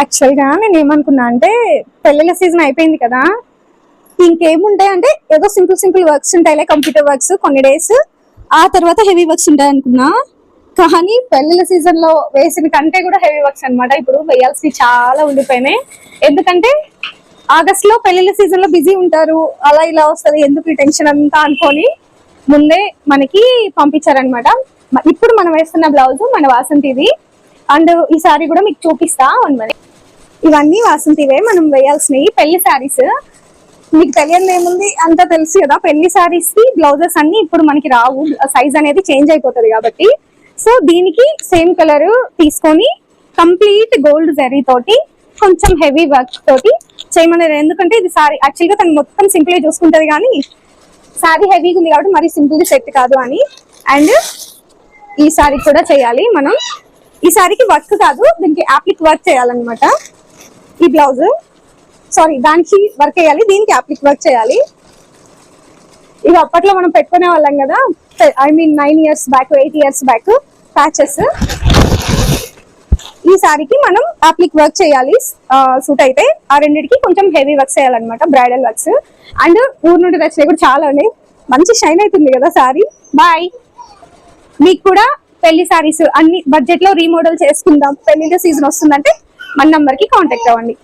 Actual గా నేను ఏమనుకున్నా అంటే పెళ్లిళ్ళ సీజన్ అయిపోయింది కదా, ఇంకేముంటాయి అంటే ఏదో సింపుల్ వర్క్స్ ఉంటాయి, కంప్యూటర్ వర్క్స్ కొన్ని డేస్, ఆ తర్వాత హెవీ వర్క్స్ ఉంటాయి అనుకున్నా. కానీ పెళ్లిళ్ళ సీజన్ లో వేసిన కంటే కూడా హెవీ వర్క్స్ అనమాట ఇప్పుడు వేయాల్సి చాలా ఉండిపోయినాయి. ఎందుకంటే ఆగస్ట్ లో పెళ్లిళ్ళ సీజన్ లో బిజీ ఉంటారు, అలా ఇలా వస్తుంది ఎందుకు ఈ టెన్షన్ అంతా అనుకొని ముందే మనకి పంపించారనమాట. ఇప్పుడు మనం వేస్తున్న బ్లౌజ్ మన వాసంతిది. అండ్ ఈ సారీ కూడా మీకు చూపిస్తా మరి. ఇవన్నీ వాసంతివే మనం వేయాల్సినవి పెళ్లి శారీస్. మీకు తెలియదు ఏముంది, అంతా తెలుసు కదా. పెళ్లి శారీస్ కి బ్లౌజెస్ అన్ని ఇప్పుడు మనకి రావు, సైజ్ అనేది చేంజ్ అయిపోతుంది కాబట్టి. సో దీనికి సేమ్ కలర్ తీసుకొని కంప్లీట్ గోల్డ్ జరీ తోటి కొంచెం హెవీ వర్క్ తోటి చేయమన్నారు. ఎందుకంటే ఇది సారీ యాక్చువల్ గా తను మొత్తం సింపుల్ గా చూసుకుంటది కానీ సారీ హెవీగా ఉంది కాబట్టి మరి సింపుల్ సెట్ కాదు అని. అండ్ ఈ సారీ కూడా చేయాలి మనం. ఈ సారీకి వర్క్ కాదు, దీనికి యాప్లిక్ వర్క్ చేయాలన్నమాట. ఈ బ్లౌజ్ సారీ దానికి వర్క్ చేయాలి, దీనికి యాప్లిక్ వర్క్ చేయాలి. ఇవి అప్పట్లో మనం పెట్టుకునే వాళ్ళం కదా, I mean 9 years back 8 years back patches. ఈ సారీకి మనం యాప్లిక్ వర్క్ చేయాలి. సూట్ అయితే ఆ రెండింటికి కొంచెం హెవీ వర్క్ చేయాలన్నమాట, బ్రైడల్ వర్క్స్. అండ్ ఊరు నుండి తెచ్చినవి కూడా చాలా ఉన్నాయి. మంచి షైన్ అవుతుంది కదా సారీ. బాయ్. మీకు కూడా పెళ్లి సారీస్ అన్ని బడ్జెట్ లో రీమోడల్ చేసుకుందాం, పెళ్లిళ్ళ సీజన్ వస్తుందంటే మన నంబర్ కి కాంటాక్ట్ అవ్వండి.